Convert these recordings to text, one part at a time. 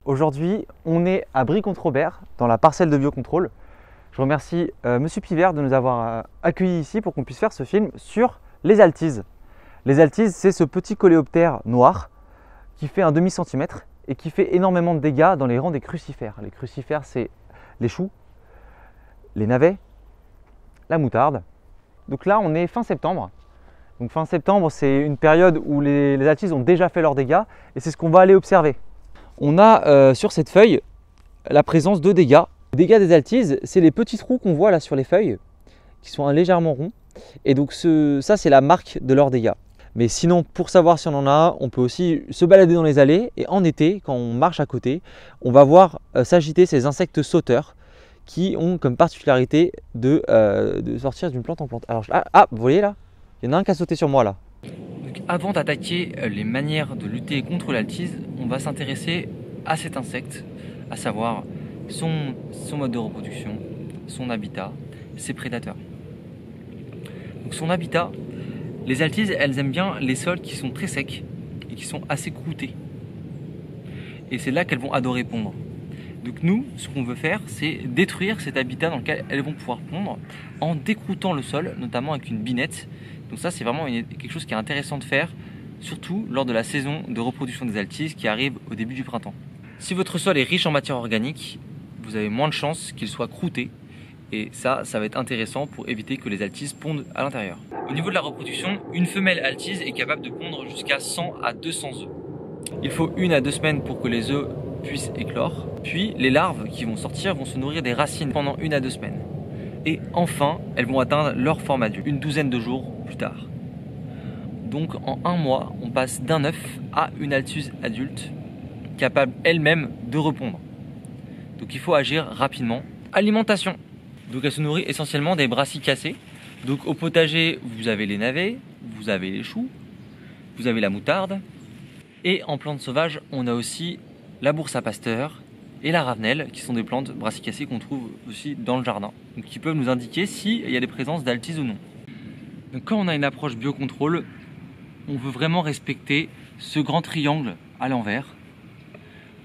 Aujourd'hui, on est à Brie-contre-Robert, dans la parcelle de biocontrôle. Je remercie Monsieur Pivert de nous avoir accueillis ici pour qu'on puisse faire ce film sur les altises. Les altises, c'est ce petit coléoptère noir qui fait un demi-centimètre et qui fait énormément de dégâts dans les rangs des crucifères. Les crucifères, c'est les choux, les navets, la moutarde. Donc là, on est fin septembre. Donc fin septembre, c'est une période où les altises ont déjà fait leurs dégâts et c'est ce qu'on va aller observer. On a sur cette feuille la présence de dégâts. Les dégâts des altises, c'est les petits trous qu'on voit là sur les feuilles, qui sont légèrement ronds. Et donc ça, c'est la marque de leurs dégâts. Mais sinon, pour savoir si on en a, on peut aussi se balader dans les allées. Et en été, quand on marche à côté, on va voir s'agiter ces insectes sauteurs qui ont comme particularité de sortir d'une plante en plante. Alors, vous voyez là, il y en a un qui a sauté sur moi là. Donc, avant d'attaquer les manières de lutter contre l'altise, on va s'intéresser à cet insecte, à savoir son mode de reproduction, son habitat, ses prédateurs. Donc, son habitat, les altises, elles aiment bien les sols qui sont très secs et qui sont assez croûtés. Et c'est là qu'elles vont adorer pondre. Donc nous, ce qu'on veut faire, c'est détruire cet habitat dans lequel elles vont pouvoir pondre en décroutant le sol, notamment avec une binette. Donc ça, c'est vraiment quelque chose qui est intéressant de faire, surtout lors de la saison de reproduction des altises qui arrive au début du printemps. Si votre sol est riche en matière organique, vous avez moins de chances qu'il soit croûté. Et ça va être intéressant pour éviter que les altises pondent à l'intérieur. Au niveau de la reproduction, une femelle altise est capable de pondre jusqu'à 100 à 200 œufs. Il faut 1 à 2 semaines pour que les œufs puissent éclore. Puis les larves qui vont sortir vont se nourrir des racines pendant 1 à 2 semaines. Et enfin, elles vont atteindre leur forme adulte, une douzaine de jours plus tard. Donc en 1 mois, on passe d'un œuf à une altise adulte, capable elle-même de repondre. Donc il faut agir rapidement. Alimentation. Donc elle se nourrit essentiellement des brassicacées. Donc au potager, vous avez les navets, vous avez les choux, vous avez la moutarde. Et en plantes sauvages, on a aussi la bourse à pasteur et la ravenelle, qui sont des plantes brassicacées qu'on trouve aussi dans le jardin, donc qui peuvent nous indiquer s'il y a des présences d'altise ou non. Donc quand on a une approche biocontrôle, on veut vraiment respecter ce grand triangle à l'envers,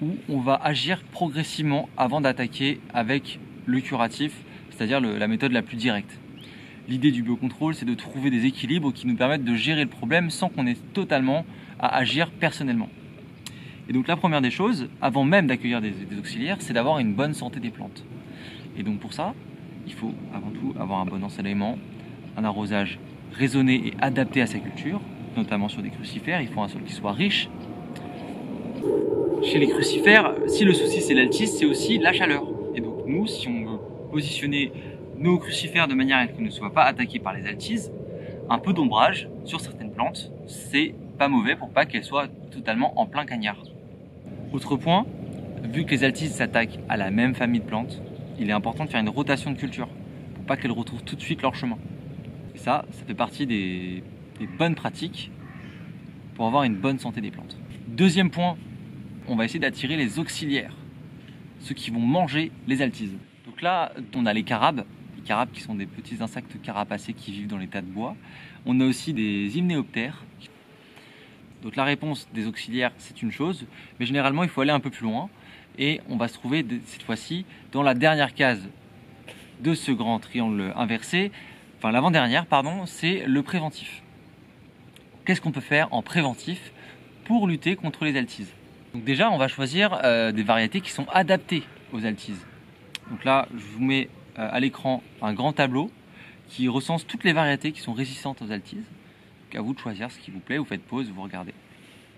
où on va agir progressivement avant d'attaquer avec le curatif, c'est-à-dire la méthode la plus directe. L'idée du biocontrôle, c'est de trouver des équilibres qui nous permettent de gérer le problème sans qu'on ait totalement à agir personnellement. Et donc la première des choses, avant même d'accueillir des auxiliaires, c'est d'avoir une bonne santé des plantes. Et donc pour ça, il faut avant tout avoir un bon ensoleillement, un arrosage raisonné et adapté à sa culture, notamment sur des crucifères. Il faut un sol qui soit riche. Chez les crucifères, si le souci c'est l'altise, c'est aussi la chaleur. Et donc nous, si on veut positionner nos crucifères de manière à ce qu'ils ne soient pas attaqués par les altises, un peu d'ombrage sur certaines plantes, c'est pas mauvais pour pas qu'elles soient totalement en plein cagnard. Autre point, vu que les altises s'attaquent à la même famille de plantes, il est important de faire une rotation de culture pour pas qu'elles retrouvent tout de suite leur chemin. Et ça fait partie des bonnes pratiques pour avoir une bonne santé des plantes. Deuxième point, on va essayer d'attirer les auxiliaires, ceux qui vont manger les altises. Donc là, on a les carabes qui sont des petits insectes carapacés qui vivent dans les tas de bois. On a aussi des hyménoptères. Donc la réponse des auxiliaires, c'est une chose, mais généralement il faut aller un peu plus loin et on va se trouver cette fois-ci dans la dernière case de ce grand triangle inversé, enfin l'avant-dernière pardon, c'est le préventif. Qu'est-ce qu'on peut faire en préventif pour lutter contre les altises? Donc déjà on va choisir des variétés qui sont adaptées aux altises. Donc là je vous mets à l'écran un grand tableau qui recense toutes les variétés qui sont résistantes aux altises. Donc à vous de choisir ce qui vous plaît, vous faites pause, vous regardez.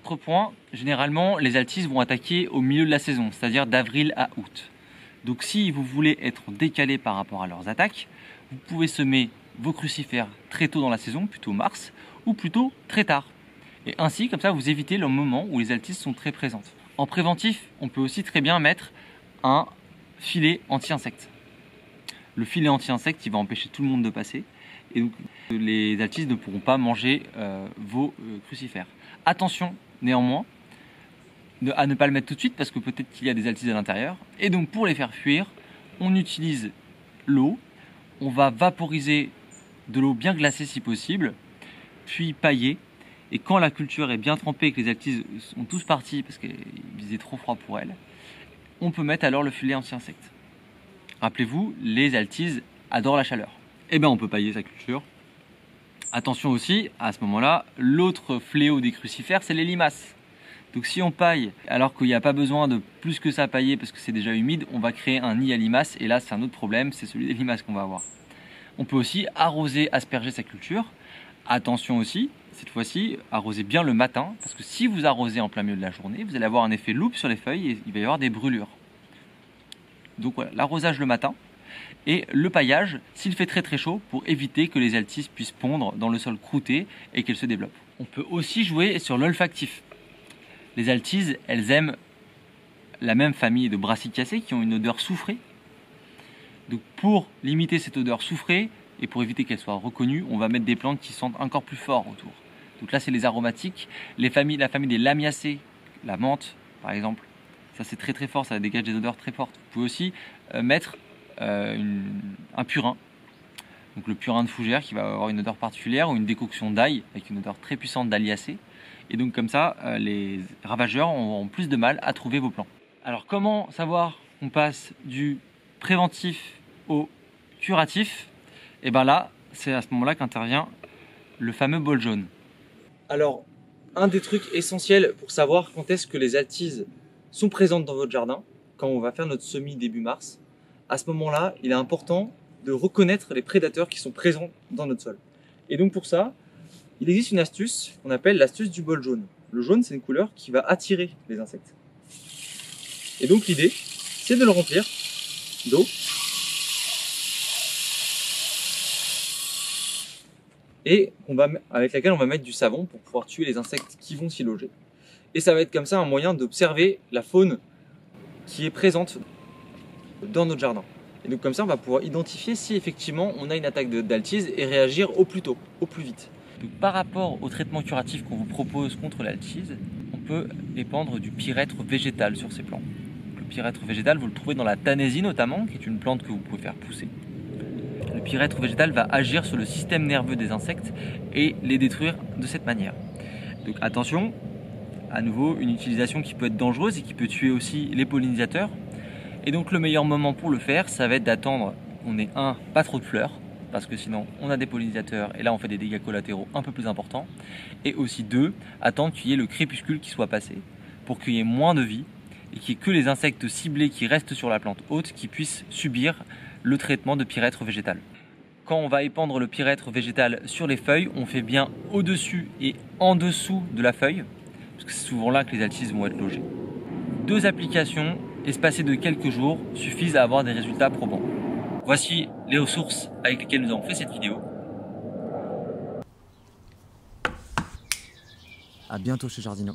Autre point, généralement les altises vont attaquer au milieu de la saison, c'est-à-dire d'avril à août. Donc si vous voulez être décalé par rapport à leurs attaques, vous pouvez semer vos crucifères très tôt dans la saison, plutôt mars, ou plutôt très tard. Et ainsi, comme ça, vous évitez le moment où les altises sont très présentes. En préventif, on peut aussi très bien mettre un filet anti-insectes. Le filet anti-insectes, il va empêcher tout le monde de passer. Et donc, les altises ne pourront pas manger vos crucifères. Attention, néanmoins, à ne pas le mettre tout de suite parce que peut-être qu'il y a des altises à l'intérieur. Et donc, pour les faire fuir, on utilise l'eau. On va vaporiser de l'eau bien glacée si possible, puis pailler. Et quand la culture est bien trempée et que les altises sont tous partis parce qu'il faisait trop froid pour elles, on peut mettre alors le filet anti-insectes. Rappelez-vous, les altises adorent la chaleur. Eh bien, on peut pailler sa culture. Attention aussi, à ce moment-là, l'autre fléau des crucifères, c'est les limaces. Donc si on paille alors qu'il n'y a pas besoin de plus que ça pailler parce que c'est déjà humide, on va créer un nid à limaces et là c'est un autre problème, c'est celui des limaces qu'on va avoir. On peut aussi arroser, asperger sa culture. Attention aussi, cette fois-ci, arroser bien le matin parce que si vous arrosez en plein milieu de la journée, vous allez avoir un effet loupe sur les feuilles et il va y avoir des brûlures. Donc voilà, l'arrosage le matin et le paillage s'il fait très très chaud pour éviter que les altises puissent pondre dans le sol croûté et qu'elles se développent. On peut aussi jouer sur l'olfactif. Les altises, elles aiment la même famille de brassicacées qui ont une odeur soufrée. Donc pour limiter cette odeur soufrée et pour éviter qu'elle soit reconnue, on va mettre des plantes qui sentent encore plus fort autour. Donc là c'est les aromatiques, la famille des lamiacées, la menthe par exemple, ça c'est très très fort, ça dégage des odeurs très fortes. Vous pouvez aussi mettre un purin, donc le purin de fougère qui va avoir une odeur particulière ou une décoction d'ail avec une odeur très puissante d'aliacée. Et donc comme ça, les ravageurs auront plus de mal à trouver vos plants. Alors comment savoir qu'on passe du préventif au curatif? Et bien là, c'est à ce moment-là qu'intervient le fameux bol jaune. Alors, un des trucs essentiels pour savoir quand est-ce que les altises sont présentes dans votre jardin, quand on va faire notre semis début mars, à ce moment-là, il est important de reconnaître les prédateurs qui sont présents dans notre sol. Et donc pour ça, il existe une astuce qu'on appelle l'astuce du bol jaune. Le jaune, c'est une couleur qui va attirer les insectes. Et donc l'idée, c'est de le remplir d'eau et avec laquelle on va mettre du savon pour pouvoir tuer les insectes qui vont s'y loger. Et ça va être comme ça un moyen d'observer la faune qui est présente dans notre jardin. Et donc comme ça, on va pouvoir identifier si effectivement on a une attaque d'altise et réagir au plus tôt, au plus vite. Donc, par rapport au traitement curatif qu'on vous propose contre l'altise, on peut épandre du pyrètre végétal sur ces plants. Le pyrètre végétal, vous le trouvez dans la tanésie notamment, qui est une plante que vous pouvez faire pousser. Le pyrètre végétal va agir sur le système nerveux des insectes et les détruire de cette manière. Donc attention, à nouveau, une utilisation qui peut être dangereuse et qui peut tuer aussi les pollinisateurs. Et donc le meilleur moment pour le faire, ça va être d'attendre qu'on ait pas trop de fleurs, parce que sinon on a des pollinisateurs et là on fait des dégâts collatéraux un peu plus importants. Et aussi attendre qu'il y ait le crépuscule qui soit passé pour qu'il y ait moins de vie et qu'il n'y ait que les insectes ciblés qui restent sur la plante haute qui puissent subir le traitement de pyrètre végétal. Quand on va épandre le pyrètre végétal sur les feuilles, on fait bien au-dessus et en dessous de la feuille, parce que c'est souvent là que les altises vont être logées. 2 applications espacées de quelques jours suffisent à avoir des résultats probants. Voici les ressources avec lesquelles nous avons fait cette vidéo. À bientôt chez Jardino.